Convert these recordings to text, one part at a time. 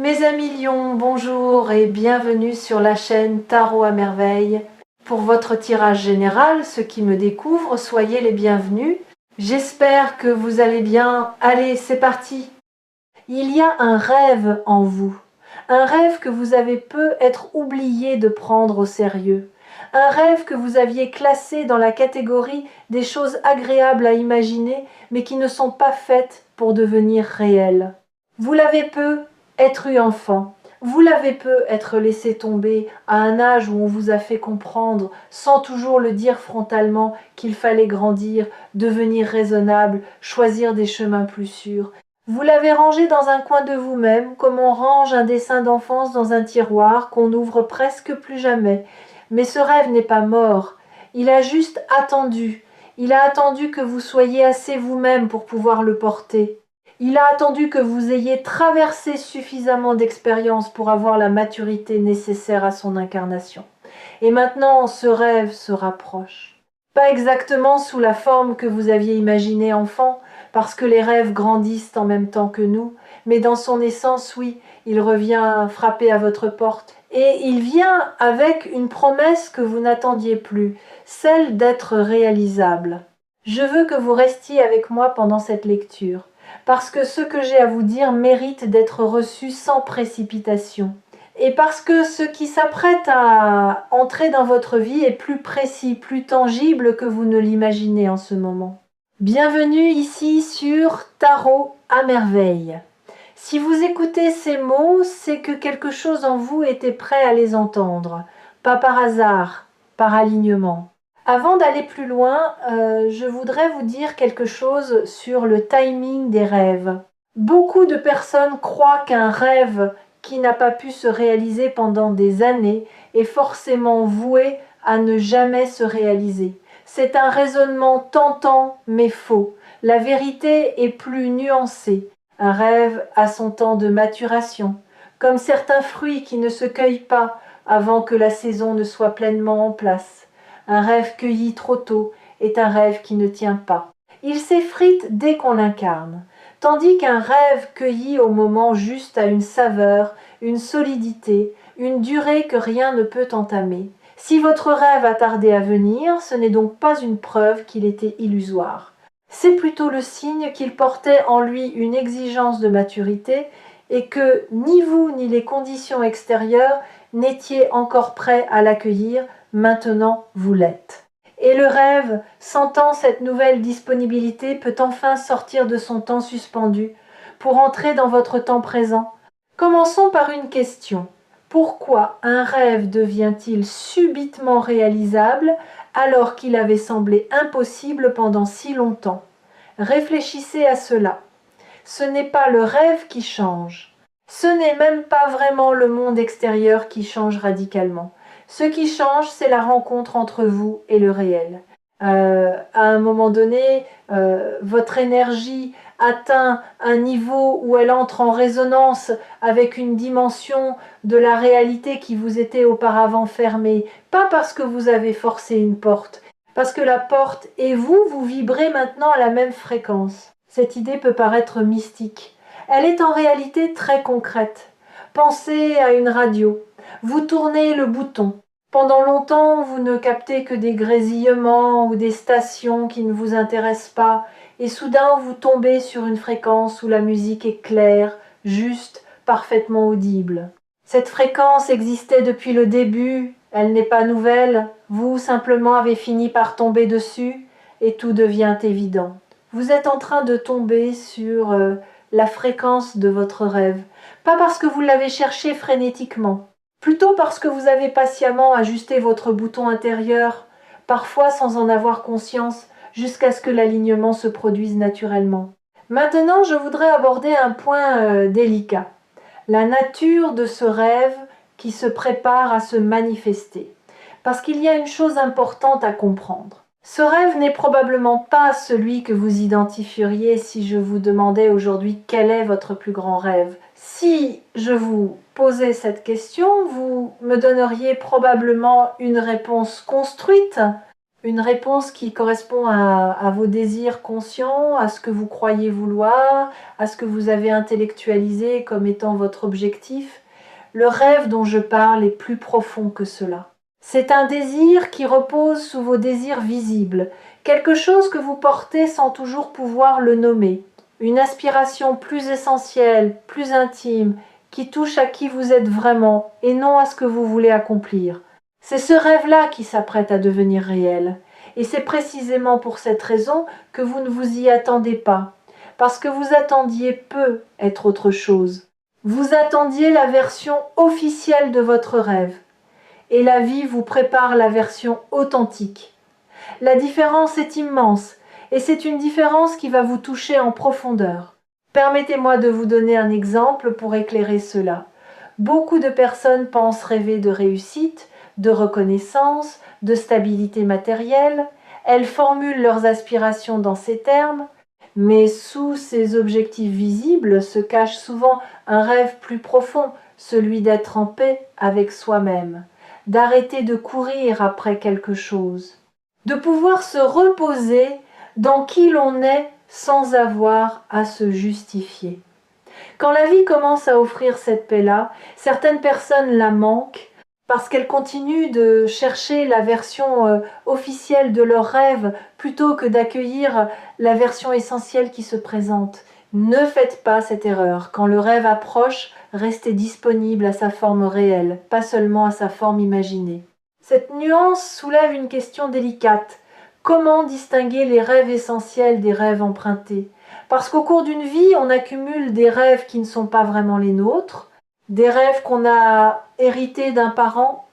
Mes amis lions, bonjour et bienvenue sur la chaîne Tarot à merveille. Pour votre tirage général, ceux qui me découvrent, soyez les bienvenus. J'espère que vous allez bien. Allez, c'est parti. Il y a un rêve en vous. Un rêve que vous avez peut-être oublié de prendre au sérieux. Un rêve que vous aviez classé dans la catégorie des choses agréables à imaginer, mais qui ne sont pas faites pour devenir réelles. Vous l'avez être eu enfant. Vous l'avez être laissé tomber à un âge où on vous a fait comprendre, sans toujours le dire frontalement, qu'il fallait grandir, devenir raisonnable, choisir des chemins plus sûrs. Vous l'avez rangé dans un coin de vous-même, comme on range un dessin d'enfance dans un tiroir qu'on n'ouvre presque plus jamais. Mais ce rêve n'est pas mort. Il a juste attendu. Il a attendu que vous soyez assez vous-même pour pouvoir le porter. Il a attendu que vous ayez traversé suffisamment d'expériences pour avoir la maturité nécessaire à son incarnation. Et maintenant, ce rêve se rapproche. Pas exactement sous la forme que vous aviez imaginée enfant, parce que les rêves grandissent en même temps que nous, mais dans son essence, oui, il revient frapper à votre porte. Et il vient avec une promesse que vous n'attendiez plus, celle d'être réalisable. Je veux que vous restiez avec moi pendant cette lecture, parce que ce que j'ai à vous dire mérite d'être reçu sans précipitation. Et parce que ce qui s'apprête à entrer dans votre vie est plus précis, plus tangible que vous ne l'imaginez en ce moment. Bienvenue ici sur Tarot à merveille. Si vous écoutez ces mots, c'est que quelque chose en vous était prêt à les entendre, pas par hasard, par alignement. Avant d'aller plus loin, je voudrais vous dire quelque chose sur le timing des rêves. Beaucoup de personnes croient qu'un rêve qui n'a pas pu se réaliser pendant des années est forcément voué à ne jamais se réaliser. C'est un raisonnement tentant mais faux. La vérité est plus nuancée. Un rêve a son temps de maturation, comme certains fruits qui ne se cueillent pas avant que la saison ne soit pleinement en place. Un rêve cueilli trop tôt est un rêve qui ne tient pas. Il s'effrite dès qu'on l'incarne, tandis qu'un rêve cueilli au moment juste a une saveur, une solidité, une durée que rien ne peut entamer. Si votre rêve a tardé à venir, ce n'est donc pas une preuve qu'il était illusoire. C'est plutôt le signe qu'il portait en lui une exigence de maturité et que ni vous ni les conditions extérieures n'étiez encore prêts à l'accueillir. Maintenant vous l'êtes. Et le rêve, sentant cette nouvelle disponibilité, peut enfin sortir de son temps suspendu pour entrer dans votre temps présent. Commençons par une question. Pourquoi un rêve devient-il subitement réalisable alors qu'il avait semblé impossible pendant si longtemps? Réfléchissez à cela. Ce n'est pas le rêve qui change. Ce n'est même pas vraiment le monde extérieur qui change radicalement. Ce qui change, c'est la rencontre entre vous et le réel. À un moment donné, votre énergie atteint un niveau où elle entre en résonance avec une dimension de la réalité qui vous était auparavant fermée. Pas parce que vous avez forcé une porte, parce que la porte et vous, vous vibrez maintenant à la même fréquence. Cette idée peut paraître mystique. Elle est en réalité très concrète. Pensez à une radio. Vous tournez le bouton. Pendant longtemps, vous ne captez que des grésillements ou des stations qui ne vous intéressent pas, et soudain vous tombez sur une fréquence où la musique est claire, juste, parfaitement audible. Cette fréquence existait depuis le début, elle n'est pas nouvelle, vous simplement avez fini par tomber dessus, et tout devient évident. Vous êtes en train de tomber sur la fréquence de votre rêve, pas parce que vous l'avez cherché frénétiquement, plutôt parce que vous avez patiemment ajusté votre bouton intérieur, parfois sans en avoir conscience, jusqu'à ce que l'alignement se produise naturellement. Maintenant, je voudrais aborder un point délicat. La nature de ce rêve qui se prépare à se manifester. Parce qu'il y a une chose importante à comprendre. Ce rêve n'est probablement pas celui que vous identifieriez si je vous demandais aujourd'hui quel est votre plus grand rêve. Si je vous posais cette question, vous me donneriez probablement une réponse construite, Une réponse qui correspond à vos désirs conscients, à ce que vous croyez vouloir, à ce que vous avez intellectualisé comme étant votre objectif. Le rêve dont je parle est plus profond que cela. C'est un désir qui repose sous vos désirs visibles, quelque chose que vous portez sans toujours pouvoir le nommer, une aspiration plus essentielle, plus intime, qui touche à qui vous êtes vraiment et non à ce que vous voulez accomplir. C'est ce rêve-là qui s'apprête à devenir réel. Et c'est précisément pour cette raison que vous ne vous y attendez pas, parce que vous attendiez peu être autre chose. Vous attendiez la version officielle de votre rêve. Et la vie vous prépare la version authentique. La différence est immense, et c'est une différence qui va vous toucher en profondeur. Permettez-moi de vous donner un exemple pour éclairer cela. Beaucoup de personnes pensent rêver de réussite, de reconnaissance, de stabilité matérielle. Elles formulent leurs aspirations dans ces termes, mais sous ces objectifs visibles se cache souvent un rêve plus profond, celui d'être en paix avec soi-même, d'arrêter de courir après quelque chose, de pouvoir se reposer dans qui l'on est sans avoir à se justifier. Quand la vie commence à offrir cette paix-là, certaines personnes la manquent parce qu'elles continuent de chercher la version officielle de leur rêve plutôt que d'accueillir la version essentielle qui se présente. Ne faites pas cette erreur. Quand le rêve approche, restez disponible à sa forme réelle, pas seulement à sa forme imaginée. Cette nuance soulève une question délicate. Comment distinguer les rêves essentiels des rêves empruntés ? Parce qu'au cours d'une vie, on accumule des rêves qui ne sont pas vraiment les nôtres, des rêves qu'on a hérités d'un parent,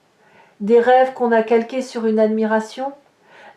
des rêves qu'on a calqués sur une admiration,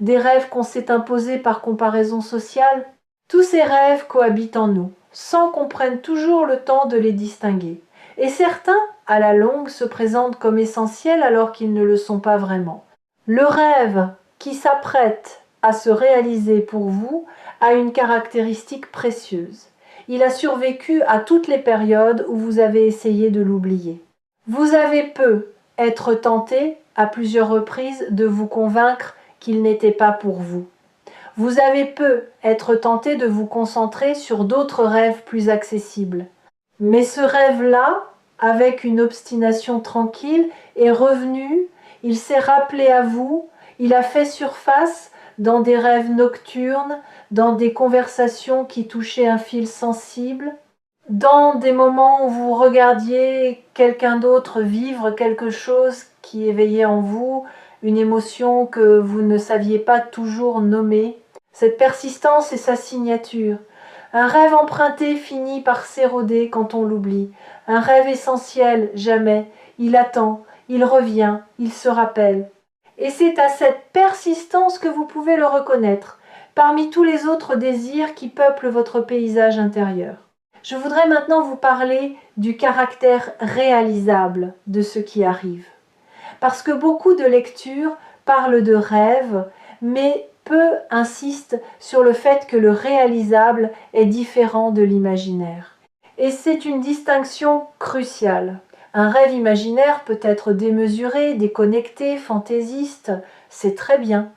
des rêves qu'on s'est imposés par comparaison sociale. Tous ces rêves cohabitent en nous, sans qu'on prenne toujours le temps de les distinguer. Et certains, à la longue, se présentent comme essentiels alors qu'ils ne le sont pas vraiment. Le rêve qui s'apprête à se réaliser pour vous a une caractéristique précieuse. Il a survécu à toutes les périodes où vous avez essayé de l'oublier. Vous avez peu être tenté, à plusieurs reprises, de vous convaincre qu'il n'était pas pour vous. Vous avez peu être tenté de vous concentrer sur d'autres rêves plus accessibles. Mais ce rêve-là, avec une obstination tranquille, est revenu, il s'est rappelé à vous, il a fait surface dans des rêves nocturnes, dans des conversations qui touchaient un fil sensible, dans des moments où vous regardiez quelqu'un d'autre vivre quelque chose qui éveillait en vous une émotion que vous ne saviez pas toujours nommer. Cette persistance est sa signature. Un rêve emprunté finit par s'éroder quand on l'oublie. Un rêve essentiel, jamais. Il attend, il revient, il se rappelle. Et c'est à cette persistance que vous pouvez le reconnaître, parmi tous les autres désirs qui peuplent votre paysage intérieur. Je voudrais maintenant vous parler du caractère réalisable de ce qui arrive. Parce que beaucoup de lectures parlent de rêve, mais peu insistent sur le fait que le réalisable est différent de l'imaginaire. Et c'est une distinction cruciale. Un rêve imaginaire peut être démesuré, déconnecté, fantaisiste, c'est très bien.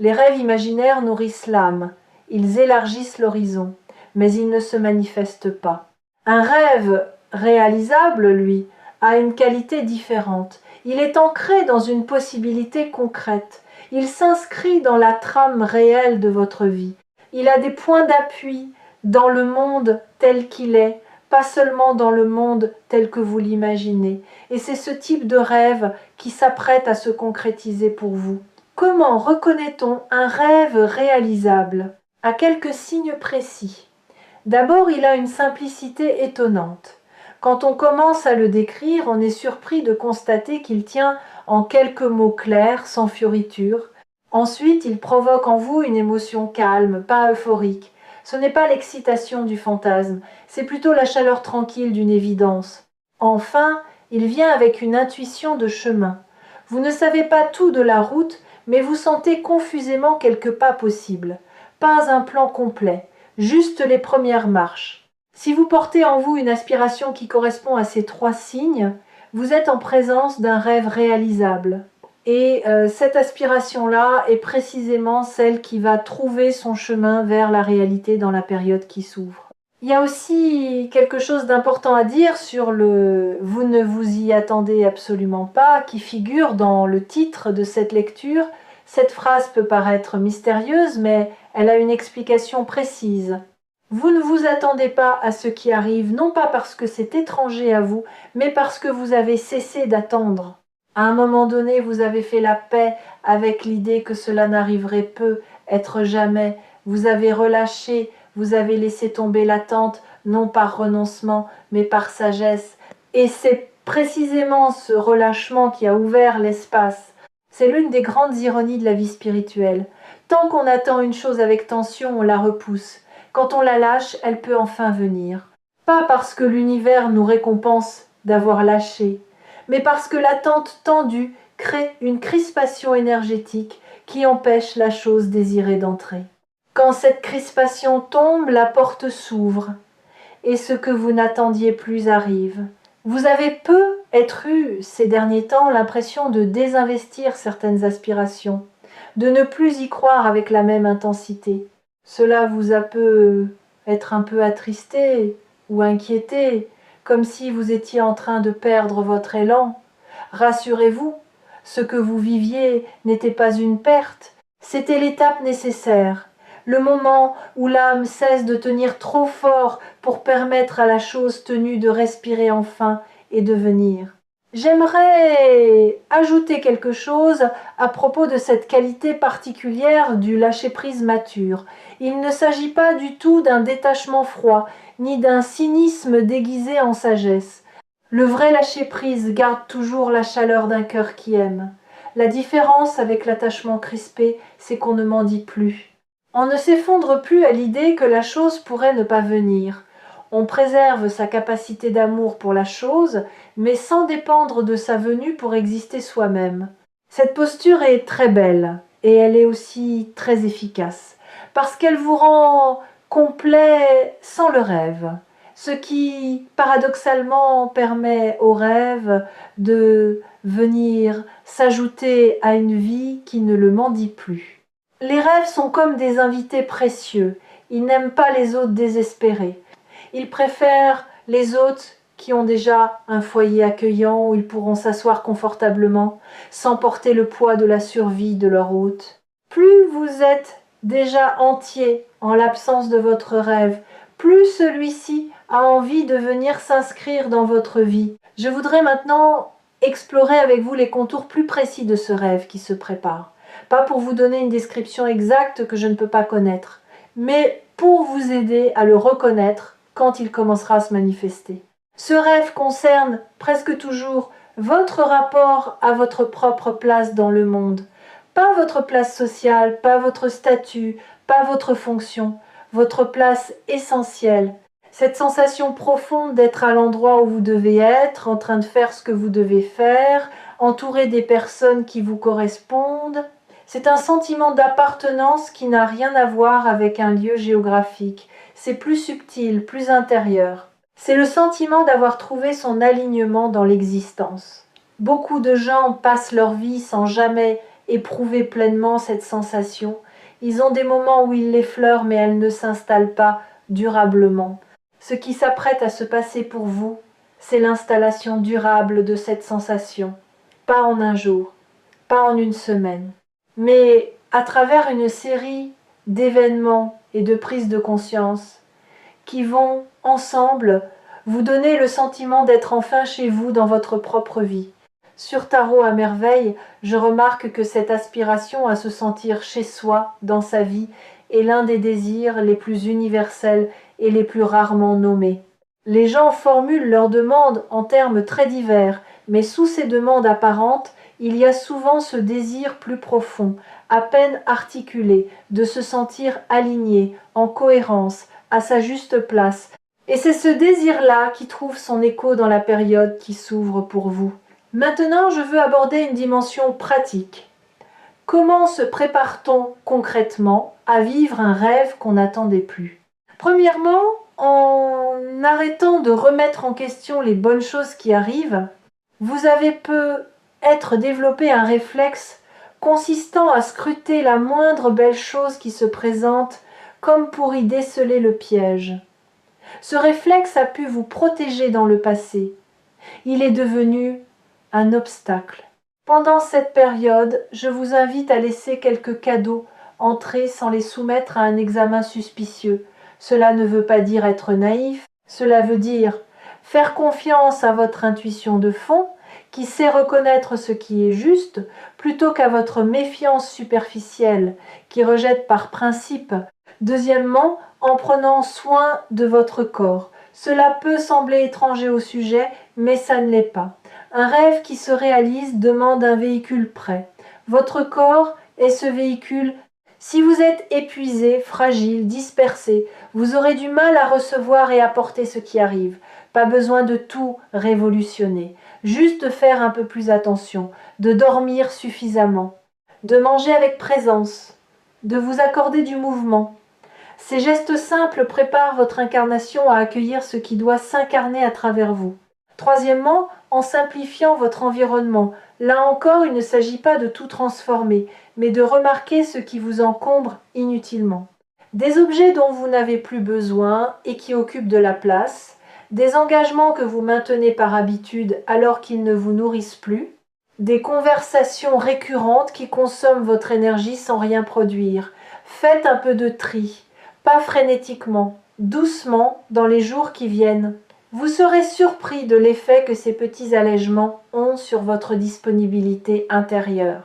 Les rêves imaginaires nourrissent l'âme, ils élargissent l'horizon, mais ils ne se manifestent pas. Un rêve réalisable, lui, a une qualité différente. Il est ancré dans une possibilité concrète. Il s'inscrit dans la trame réelle de votre vie. Il a des points d'appui dans le monde tel qu'il est, pas seulement dans le monde tel que vous l'imaginez. Et c'est ce type de rêve qui s'apprête à se concrétiser pour vous. Comment reconnaît-on un rêve réalisable ? À quelques signes précis. D'abord, il a une simplicité étonnante. Quand on commence à le décrire, on est surpris de constater qu'il tient en quelques mots clairs, sans fioriture. Ensuite, il provoque en vous une émotion calme, pas euphorique. Ce n'est pas l'excitation du fantasme, c'est plutôt la chaleur tranquille d'une évidence. Enfin, il vient avec une intuition de chemin. Vous ne savez pas tout de la route, mais vous sentez confusément quelques pas possibles. Pas un plan complet, juste les premières marches. Si vous portez en vous une aspiration qui correspond à ces trois signes, vous êtes en présence d'un rêve réalisable. Et cette aspiration-là est précisément celle qui va trouver son chemin vers la réalité dans la période qui s'ouvre. Il y a aussi quelque chose d'important à dire sur le « vous ne vous y attendez absolument pas » qui figure dans le titre de cette lecture. Cette phrase peut paraître mystérieuse, mais elle a une explication précise. Vous ne vous attendez pas à ce qui arrive, non pas parce que c'est étranger à vous, mais parce que vous avez cessé d'attendre. À un moment donné, vous avez fait la paix avec l'idée que cela n'arriverait peu, être jamais. Vous avez relâché, vous avez laissé tomber l'attente, non par renoncement, mais par sagesse. Et c'est précisément ce relâchement qui a ouvert l'espace. C'est l'une des grandes ironies de la vie spirituelle. Tant qu'on attend une chose avec tension, on la repousse. Quand on la lâche, elle peut enfin venir. Pas parce que l'univers nous récompense d'avoir lâché, mais parce que l'attente tendue crée une crispation énergétique qui empêche la chose désirée d'entrer. Quand cette crispation tombe, la porte s'ouvre, et ce que vous n'attendiez plus arrive. Vous avez peut-être eu ces derniers temps l'impression de désinvestir certaines aspirations, de ne plus y croire avec la même intensité. Cela vous a peut-être un peu attristé ou inquiété, comme si vous étiez en train de perdre votre élan. Rassurez-vous, ce que vous viviez n'était pas une perte, c'était l'étape nécessaire, le moment où l'âme cesse de tenir trop fort pour permettre à la chose tenue de respirer enfin et de venir. J'aimerais ajouter quelque chose à propos de cette qualité particulière du lâcher-prise mature. Il ne s'agit pas du tout d'un détachement froid, ni d'un cynisme déguisé en sagesse. Le vrai lâcher-prise garde toujours la chaleur d'un cœur qui aime. La différence avec l'attachement crispé, c'est qu'on ne m'en dit plus. On ne s'effondre plus à l'idée que la chose pourrait ne pas venir. On préserve sa capacité d'amour pour la chose, mais sans dépendre de sa venue pour exister soi-même. Cette posture est très belle, et elle est aussi très efficace, parce qu'elle vous rend complet sans le rêve, ce qui, paradoxalement, permet au rêve de venir s'ajouter à une vie qui ne le mendie plus. Les rêves sont comme des invités précieux, ils n'aiment pas les hôtes désespérés. Ils préfèrent les hôtes qui ont déjà un foyer accueillant où ils pourront s'asseoir confortablement, sans porter le poids de la survie de leur hôte. Plus vous êtes déjà entier en l'absence de votre rêve, plus celui-ci a envie de venir s'inscrire dans votre vie. Je voudrais maintenant explorer avec vous les contours plus précis de ce rêve qui se prépare. Pas pour vous donner une description exacte que je ne peux pas connaître, mais pour vous aider à le reconnaître quand il commencera à se manifester. Ce rêve concerne presque toujours votre rapport à votre propre place dans le monde. Pas votre place sociale, pas votre statut, pas votre fonction, votre place essentielle. Cette sensation profonde d'être à l'endroit où vous devez être, en train de faire ce que vous devez faire, entouré des personnes qui vous correspondent. C'est un sentiment d'appartenance qui n'a rien à voir avec un lieu géographique. C'est plus subtil, plus intérieur. C'est le sentiment d'avoir trouvé son alignement dans l'existence. Beaucoup de gens passent leur vie sans jamais éprouver pleinement cette sensation. Ils ont des moments où ils l'effleurent, mais elle ne s'installe pas durablement. Ce qui s'apprête à se passer pour vous, c'est l'installation durable de cette sensation. Pas en un jour, pas en une semaine, mais à travers une série d'événements et de prises de conscience qui vont, ensemble, vous donner le sentiment d'être enfin chez vous dans votre propre vie. Sur Tarot à merveille, je remarque que cette aspiration à se sentir chez soi, dans sa vie, est l'un des désirs les plus universels et les plus rarement nommés. Les gens formulent leurs demandes en termes très divers, mais sous ces demandes apparentes, il y a souvent ce désir plus profond, à peine articulé, de se sentir aligné, en cohérence, à sa juste place. Et c'est ce désir-là qui trouve son écho dans la période qui s'ouvre pour vous. Maintenant, je veux aborder une dimension pratique. Comment se prépare-t-on concrètement à vivre un rêve qu'on n'attendait plus? Premièrement, en arrêtant de remettre en question les bonnes choses qui arrivent, vous avez être développé un réflexe consistant à scruter la moindre belle chose qui se présente comme pour y déceler le piège. Ce réflexe a pu vous protéger dans le passé. Il est devenu un obstacle. Pendant cette période, je vous invite à laisser quelques cadeaux entrer sans les soumettre à un examen suspicieux. Cela ne veut pas dire être naïf, cela veut dire faire confiance à votre intuition de fond, qui sait reconnaître ce qui est juste, plutôt qu'à votre méfiance superficielle, qui rejette par principe. Deuxièmement, en prenant soin de votre corps. Cela peut sembler étranger au sujet, mais ça ne l'est pas. Un rêve qui se réalise demande un véhicule prêt. Votre corps est ce véhicule. Si vous êtes épuisé, fragile, dispersé, vous aurez du mal à recevoir et à porter ce qui arrive. Pas besoin de tout révolutionner, juste de faire un peu plus attention, de dormir suffisamment, de manger avec présence, de vous accorder du mouvement. Ces gestes simples préparent votre incarnation à accueillir ce qui doit s'incarner à travers vous. Troisièmement, en simplifiant votre environnement. Là encore, il ne s'agit pas de tout transformer, mais de remarquer ce qui vous encombre inutilement. Des objets dont vous n'avez plus besoin et qui occupent de la place, des engagements que vous maintenez par habitude alors qu'ils ne vous nourrissent plus, des conversations récurrentes qui consomment votre énergie sans rien produire. Faites un peu de tri, pas frénétiquement, doucement dans les jours qui viennent. Vous serez surpris de l'effet que ces petits allègements ont sur votre disponibilité intérieure.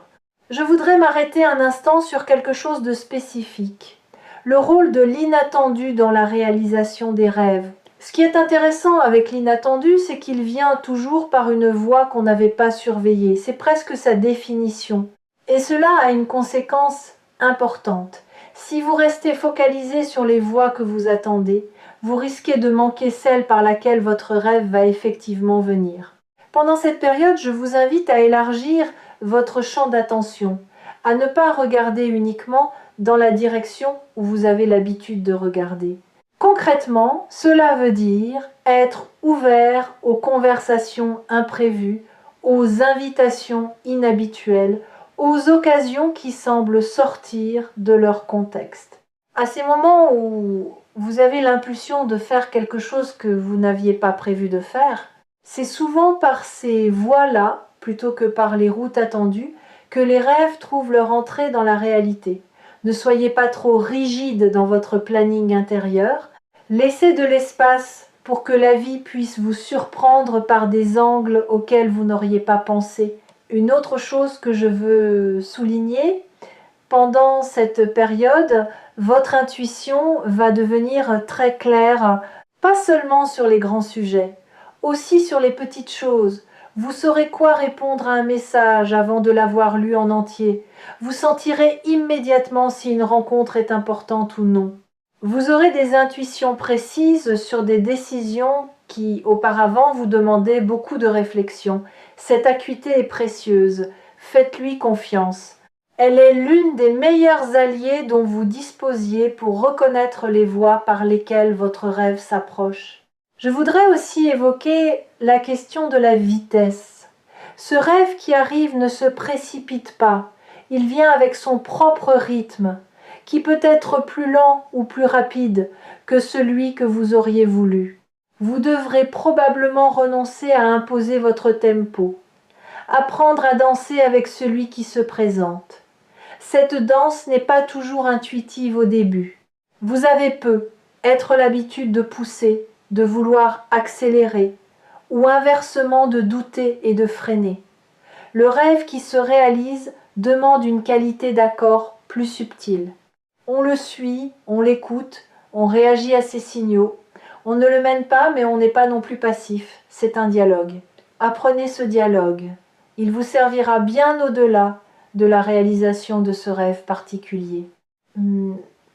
Je voudrais m'arrêter un instant sur quelque chose de spécifique. Le rôle de l'inattendu dans la réalisation des rêves. Ce qui est intéressant avec l'inattendu, c'est qu'il vient toujours par une voie qu'on n'avait pas surveillée. C'est presque sa définition. Et cela a une conséquence importante. Si vous restez focalisé sur les voies que vous attendez, vous risquez de manquer celle par laquelle votre rêve va effectivement venir. Pendant cette période, je vous invite à élargir votre champ d'attention, à ne pas regarder uniquement dans la direction où vous avez l'habitude de regarder. Concrètement, cela veut dire être ouvert aux conversations imprévues, aux invitations inhabituelles, aux occasions qui semblent sortir de leur contexte. À ces moments où vous avez l'impulsion de faire quelque chose que vous n'aviez pas prévu de faire, c'est souvent par ces voies-là, plutôt que par les routes attendues, que les rêves trouvent leur entrée dans la réalité. Ne soyez pas trop rigide dans votre planning intérieur. Laissez de l'espace pour que la vie puisse vous surprendre par des angles auxquels vous n'auriez pas pensé. Une autre chose que je veux souligner, pendant cette période, votre intuition va devenir très claire, pas seulement sur les grands sujets, aussi sur les petites choses. Vous saurez quoi répondre à un message avant de l'avoir lu en entier. Vous sentirez immédiatement si une rencontre est importante ou non. Vous aurez des intuitions précises sur des décisions qui, auparavant, vous demandaient beaucoup de réflexion. Cette acuité est précieuse. Faites-lui confiance. Elle est l'une des meilleures alliées dont vous disposiez pour reconnaître les voies par lesquelles votre rêve s'approche. Je voudrais aussi évoquer la question de la vitesse. Ce rêve qui arrive ne se précipite pas. Il vient avec son propre rythme, qui peut être plus lent ou plus rapide que celui que vous auriez voulu. Vous devrez probablement renoncer à imposer votre tempo, apprendre à danser avec celui qui se présente. Cette danse n'est pas toujours intuitive au début. Vous avez être l'habitude de pousser, de vouloir accélérer, ou inversement de douter et de freiner. Le rêve qui se réalise demande une qualité d'accord plus subtile. On le suit, on l'écoute, on réagit à ses signaux. On ne le mène pas, mais on n'est pas non plus passif. C'est un dialogue. Apprenez ce dialogue. Il vous servira bien au-delà de la réalisation de ce rêve particulier.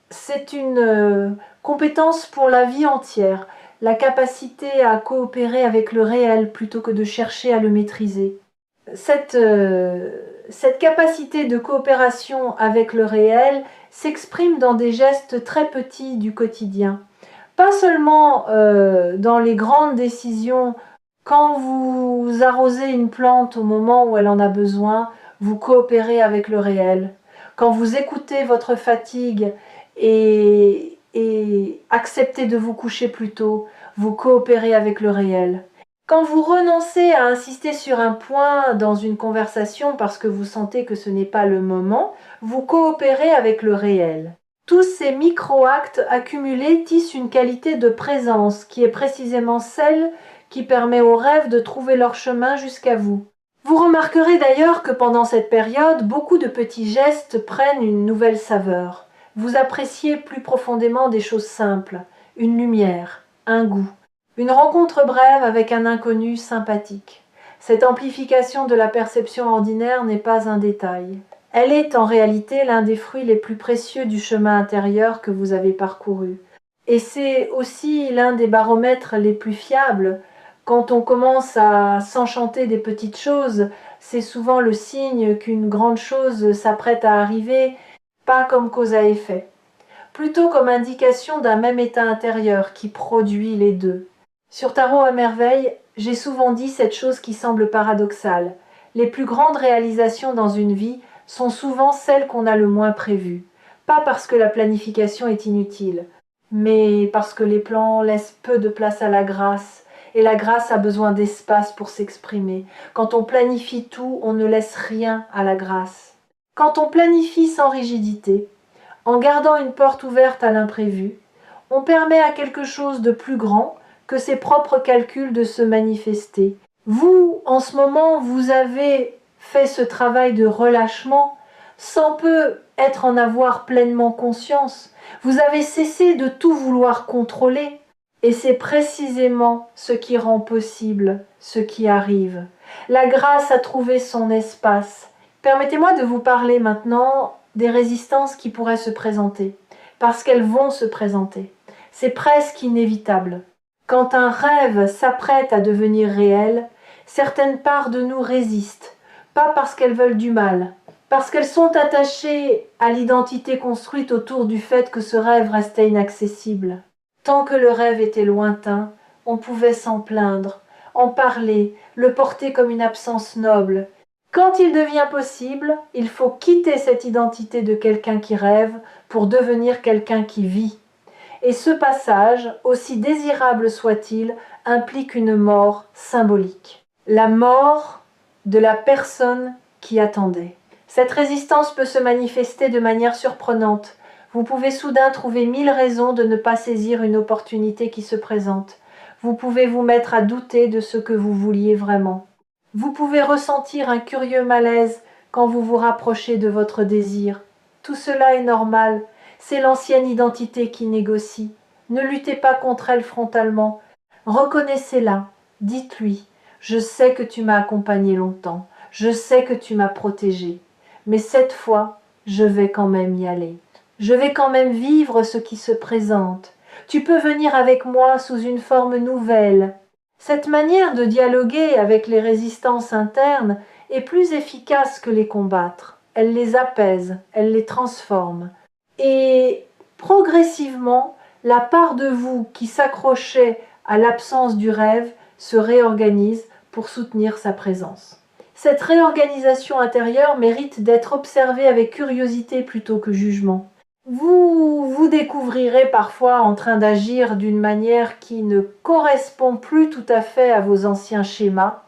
C'est une compétence pour la vie entière, la capacité à coopérer avec le réel plutôt que de chercher à le maîtriser. Cette capacité de coopération avec le réel s'exprime dans des gestes très petits du quotidien. Pas seulement dans les grandes décisions Quand vous arrosez une plante au moment où elle en a besoin, vous coopérez avec le réel. Quand vous écoutez votre fatigue et acceptez de vous coucher plus tôt, vous coopérez avec le réel. Quand vous renoncez à insister sur un point dans une conversation parce que vous sentez que ce n'est pas le moment, vous coopérez avec le réel. Tous ces micro-actes accumulés tissent une qualité de présence qui est précisément celle qui permet aux rêves de trouver leur chemin jusqu'à vous. Vous remarquerez d'ailleurs que pendant cette période, beaucoup de petits gestes prennent une nouvelle saveur. Vous appréciez plus profondément des choses simples, une lumière, un goût, une rencontre brève avec un inconnu sympathique. Cette amplification de la perception ordinaire n'est pas un détail. Elle est en réalité l'un des fruits les plus précieux du chemin intérieur que vous avez parcouru. Et c'est aussi l'un des baromètres les plus fiables. Quand on commence à s'enchanter des petites choses, c'est souvent le signe qu'une grande chose s'apprête à arriver, pas comme cause à effet, plutôt comme indication d'un même état intérieur qui produit les deux. Sur Tarot à merveille, j'ai souvent dit cette chose qui semble paradoxale. Les plus grandes réalisations dans une vie sont souvent celles qu'on a le moins prévues. Pas parce que la planification est inutile, mais parce que les plans laissent peu de place à la grâce, et la grâce a besoin d'espace pour s'exprimer. Quand on planifie tout, on ne laisse rien à la grâce. Quand on planifie sans rigidité, en gardant une porte ouverte à l'imprévu, on permet à quelque chose de plus grand que ses propres calculs de se manifester. Vous, en ce moment, vous avez fait ce travail de relâchement sans peu être en avoir pleinement conscience. Vous avez cessé de tout vouloir contrôler. Et c'est précisément ce qui rend possible ce qui arrive. La grâce a trouvé son espace. Permettez-moi de vous parler maintenant des résistances qui pourraient se présenter, parce qu'elles vont se présenter. C'est presque inévitable. Quand un rêve s'apprête à devenir réel, certaines parts de nous résistent, pas parce qu'elles veulent du mal, parce qu'elles sont attachées à l'identité construite autour du fait que ce rêve restait inaccessible. Tant que le rêve était lointain, on pouvait s'en plaindre, en parler, le porter comme une absence noble. Quand il devient possible, il faut quitter cette identité de quelqu'un qui rêve pour devenir quelqu'un qui vit. Et ce passage, aussi désirable soit-il, implique une mort symbolique. La mort de la personne qui attendait. Cette résistance peut se manifester de manière surprenante. Vous pouvez soudain trouver 1000 raisons de ne pas saisir une opportunité qui se présente. Vous pouvez vous mettre à douter de ce que vous vouliez vraiment. Vous pouvez ressentir un curieux malaise quand vous vous rapprochez de votre désir. Tout cela est normal. C'est l'ancienne identité qui négocie. Ne luttez pas contre elle frontalement. Reconnaissez-la. Dites-lui « Je sais que tu m'as accompagné longtemps. Je sais que tu m'as protégé. Mais cette fois, je vais quand même y aller. Je vais quand même vivre ce qui se présente. Tu peux venir avec moi sous une forme nouvelle. » Cette manière de dialoguer avec les résistances internes est plus efficace que les combattre. Elle les apaise, elle les transforme. Et progressivement, la part de vous qui s'accrochait à l'absence du rêve se réorganise pour soutenir sa présence. Cette réorganisation intérieure mérite d'être observée avec curiosité plutôt que jugement. Vous vous découvrirez parfois en train d'agir d'une manière qui ne correspond plus tout à fait à vos anciens schémas,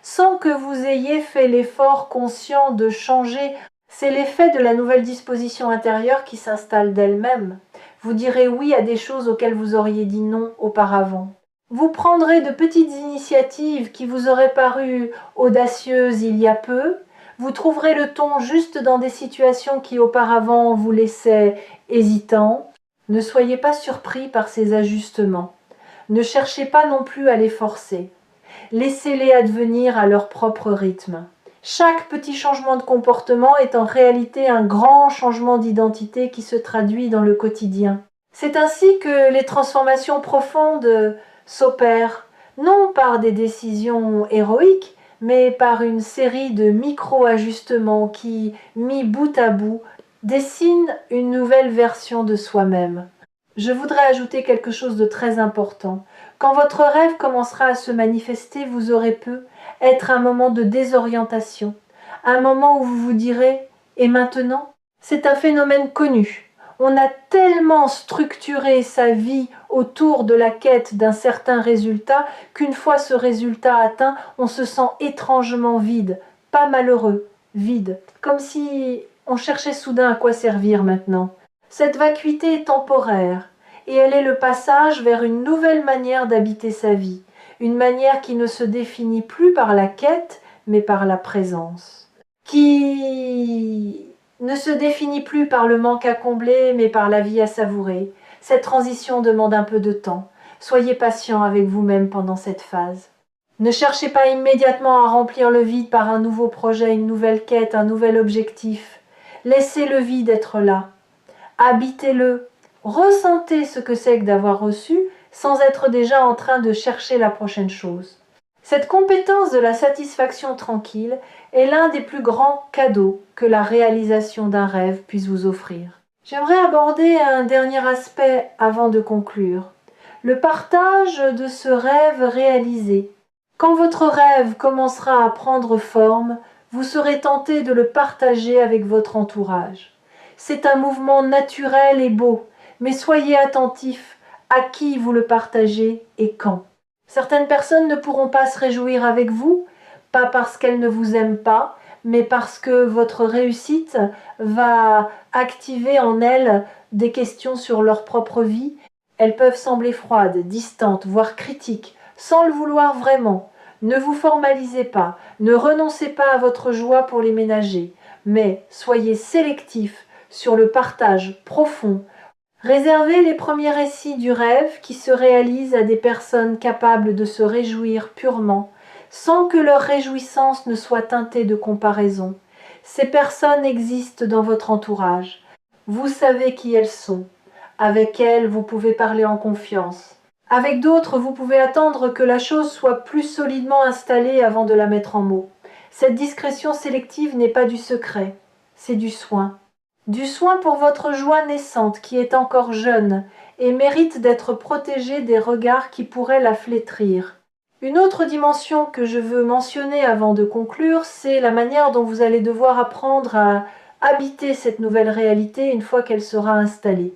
sans que vous ayez fait l'effort conscient de changer. C'est l'effet de la nouvelle disposition intérieure qui s'installe d'elle-même. Vous direz oui à des choses auxquelles vous auriez dit non auparavant. Vous prendrez de petites initiatives qui vous auraient paru audacieuses il y a peu. Vous trouverez le ton juste dans des situations qui auparavant vous laissaient hésitants. Ne soyez pas surpris par ces ajustements. Ne cherchez pas non plus à les forcer. Laissez-les advenir à leur propre rythme. Chaque petit changement de comportement est en réalité un grand changement d'identité qui se traduit dans le quotidien. C'est ainsi que les transformations profondes s'opèrent, non par des décisions héroïques, mais par une série de micro-ajustements qui, mis bout à bout, dessinent une nouvelle version de soi-même. Je voudrais ajouter quelque chose de très important. Quand votre rêve commencera à se manifester, vous aurez pu être un moment de désorientation, un moment où vous vous direz « et maintenant ?» C'est un phénomène connu. On a tellement structuré sa vie autour de la quête d'un certain résultat qu'une fois ce résultat atteint, on se sent étrangement vide, pas malheureux, vide, comme si on cherchait soudain à quoi servir maintenant. Cette vacuité est temporaire et elle est le passage vers une nouvelle manière d'habiter sa vie, une manière qui ne se définit plus par la quête mais par la présence, qui ne se définit plus par le manque à combler, mais par la vie à savourer. Cette transition demande un peu de temps. Soyez patient avec vous-même pendant cette phase. Ne cherchez pas immédiatement à remplir le vide par un nouveau projet, une nouvelle quête, un nouvel objectif. Laissez le vide être là. Habitez-le. Ressentez ce que c'est que d'avoir reçu sans être déjà en train de chercher la prochaine chose. Cette compétence de la satisfaction tranquille est l'un des plus grands cadeaux que la réalisation d'un rêve puisse vous offrir. J'aimerais aborder un dernier aspect avant de conclure. Le partage de ce rêve réalisé. Quand votre rêve commencera à prendre forme, vous serez tenté de le partager avec votre entourage. C'est un mouvement naturel et beau, mais soyez attentifs à qui vous le partagez et quand. Certaines personnes ne pourront pas se réjouir avec vous, pas parce qu'elles ne vous aiment pas, mais parce que votre réussite va activer en elles des questions sur leur propre vie. Elles peuvent sembler froides, distantes, voire critiques, sans le vouloir vraiment. Ne vous formalisez pas, ne renoncez pas à votre joie pour les ménager, mais soyez sélectifs sur le partage profond. Réservez les premiers récits du rêve qui se réalisent à des personnes capables de se réjouir purement, sans que leur réjouissance ne soit teintée de comparaison. Ces personnes existent dans votre entourage. Vous savez qui elles sont. Avec elles, vous pouvez parler en confiance. Avec d'autres, vous pouvez attendre que la chose soit plus solidement installée avant de la mettre en mots. Cette discrétion sélective n'est pas du secret, c'est du soin. Du soin pour votre joie naissante qui est encore jeune et mérite d'être protégée des regards qui pourraient la flétrir. Une autre dimension que je veux mentionner avant de conclure, c'est la manière dont vous allez devoir apprendre à habiter cette nouvelle réalité une fois qu'elle sera installée.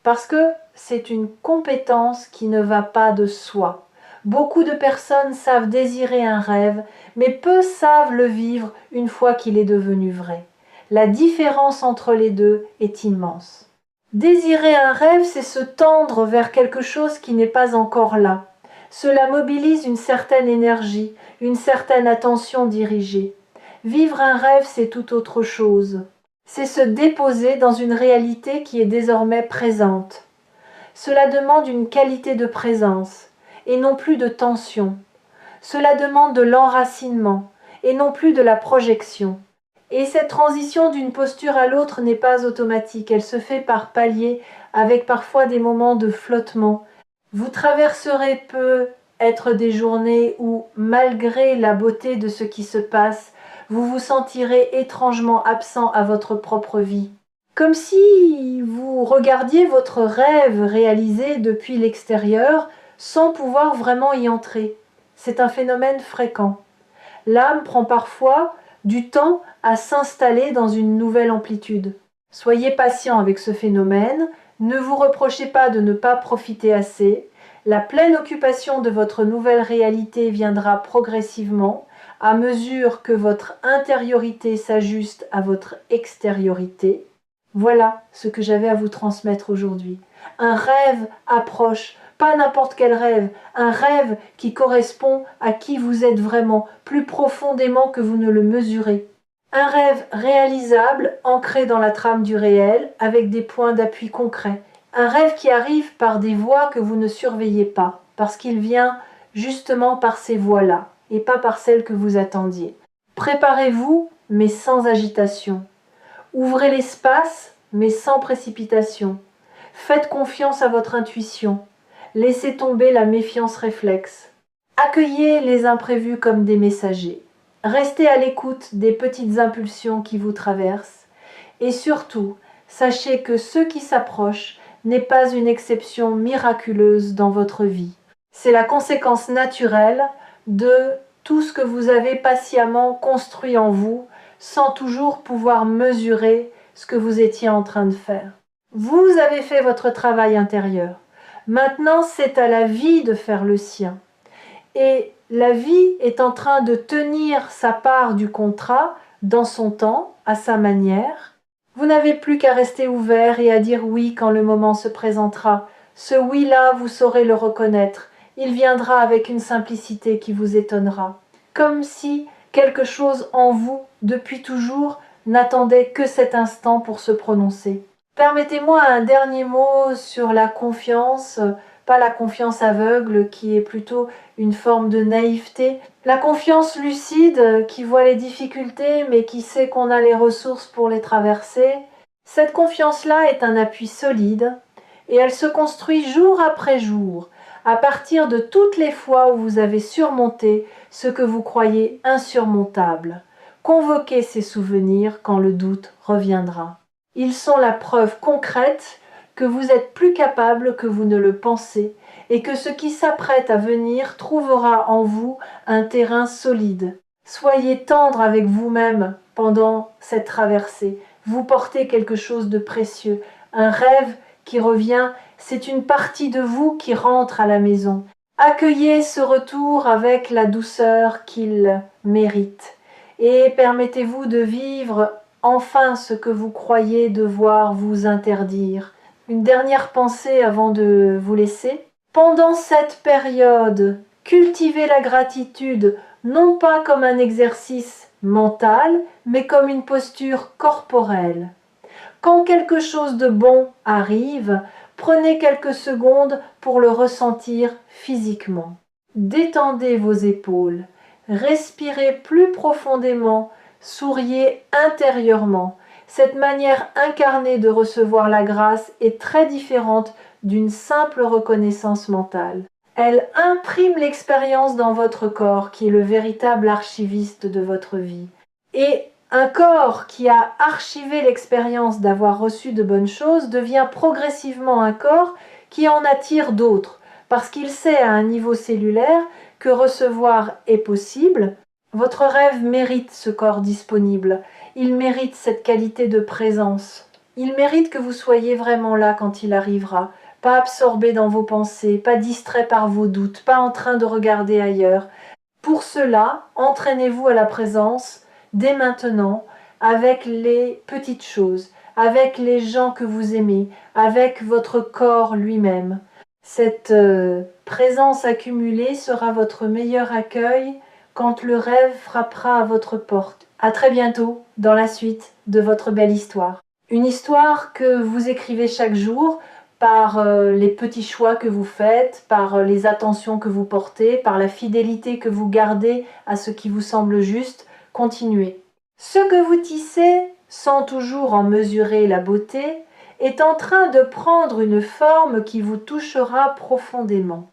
Parce que c'est une compétence qui ne va pas de soi. Beaucoup de personnes savent désirer un rêve, mais peu savent le vivre une fois qu'il est devenu vrai. La différence entre les deux est immense. Désirer un rêve, c'est se tendre vers quelque chose qui n'est pas encore là. Cela mobilise une certaine énergie, une certaine attention dirigée. Vivre un rêve, c'est tout autre chose. C'est se déposer dans une réalité qui est désormais présente. Cela demande une qualité de présence, et non plus de tension. Cela demande de l'enracinement, et non plus de la projection. Et cette transition d'une posture à l'autre n'est pas automatique, elle se fait par paliers, avec parfois des moments de flottement. Vous traverserez peut-être des journées où, malgré la beauté de ce qui se passe, vous vous sentirez étrangement absent à votre propre vie. Comme si vous regardiez votre rêve réalisé depuis l'extérieur sans pouvoir vraiment y entrer. C'est un phénomène fréquent. L'âme prend parfois du temps à s'installer dans une nouvelle amplitude. Soyez patient avec ce phénomène, ne vous reprochez pas de ne pas profiter assez. La pleine occupation de votre nouvelle réalité viendra progressivement à mesure que votre intériorité s'ajuste à votre extériorité. Voilà ce que j'avais à vous transmettre aujourd'hui. Un rêve approche, pas n'importe quel rêve, un rêve qui correspond à qui vous êtes vraiment, plus profondément que vous ne le mesurez. Un rêve réalisable, ancré dans la trame du réel, avec des points d'appui concrets. Un rêve qui arrive par des voies que vous ne surveillez pas, parce qu'il vient justement par ces voies-là, et pas par celles que vous attendiez. Préparez-vous, mais sans agitation. Ouvrez l'espace, mais sans précipitation. Faites confiance à votre intuition. Laissez tomber la méfiance réflexe. Accueillez les imprévus comme des messagers. Restez à l'écoute des petites impulsions qui vous traversent. Et surtout, sachez que ce qui s'approche n'est pas une exception miraculeuse dans votre vie. C'est la conséquence naturelle de tout ce que vous avez patiemment construit en vous, sans toujours pouvoir mesurer ce que vous étiez en train de faire. Vous avez fait votre travail intérieur. Maintenant, c'est à la vie de faire le sien. Et la vie est en train de tenir sa part du contrat dans son temps, à sa manière. Vous n'avez plus qu'à rester ouvert et à dire oui quand le moment se présentera. Ce oui-là, vous saurez le reconnaître. Il viendra avec une simplicité qui vous étonnera. Comme si quelque chose en vous, depuis toujours, n'attendait que cet instant pour se prononcer. Permettez-moi un dernier mot sur la confiance, pas la confiance aveugle qui est plutôt une forme de naïveté, la confiance lucide qui voit les difficultés mais qui sait qu'on a les ressources pour les traverser. Cette confiance-là est un appui solide et elle se construit jour après jour à partir de toutes les fois où vous avez surmonté ce que vous croyez insurmontable. Convoquez ces souvenirs quand le doute reviendra. Ils sont la preuve concrète que vous êtes plus capable que vous ne le pensez et que ce qui s'apprête à venir trouvera en vous un terrain solide. Soyez tendre avec vous-même pendant cette traversée. Vous portez quelque chose de précieux, un rêve qui revient, c'est une partie de vous qui rentre à la maison. Accueillez ce retour avec la douceur qu'il mérite et permettez-vous de vivre enfin ce que vous croyez devoir vous interdire. Une dernière pensée avant de vous laisser. Pendant cette période, cultivez la gratitude non pas comme un exercice mental, mais comme une posture corporelle. Quand quelque chose de bon arrive, prenez quelques secondes pour le ressentir physiquement. Détendez vos épaules, respirez plus profondément, souriez intérieurement. Cette manière incarnée de recevoir la grâce est très différente d'une simple reconnaissance mentale. Elle imprime l'expérience dans votre corps qui est le véritable archiviste de votre vie. Et un corps qui a archivé l'expérience d'avoir reçu de bonnes choses devient progressivement un corps qui en attire d'autres, parce qu'il sait à un niveau cellulaire que recevoir est possible. Votre rêve mérite ce corps disponible, il mérite cette qualité de présence, il mérite que vous soyez vraiment là quand il arrivera, pas absorbé dans vos pensées, pas distrait par vos doutes, pas en train de regarder ailleurs. Pour cela, entraînez-vous à la présence dès maintenant avec les petites choses, avec les gens que vous aimez, avec votre corps lui-même. Cette présence accumulée sera votre meilleur accueil quand le rêve frappera à votre porte. À très bientôt dans la suite de votre belle histoire. Une histoire que vous écrivez chaque jour par les petits choix que vous faites, par les attentions que vous portez, par la fidélité que vous gardez à ce qui vous semble juste. Continuez. Ce que vous tissez, sans toujours en mesurer la beauté, est en train de prendre une forme qui vous touchera profondément.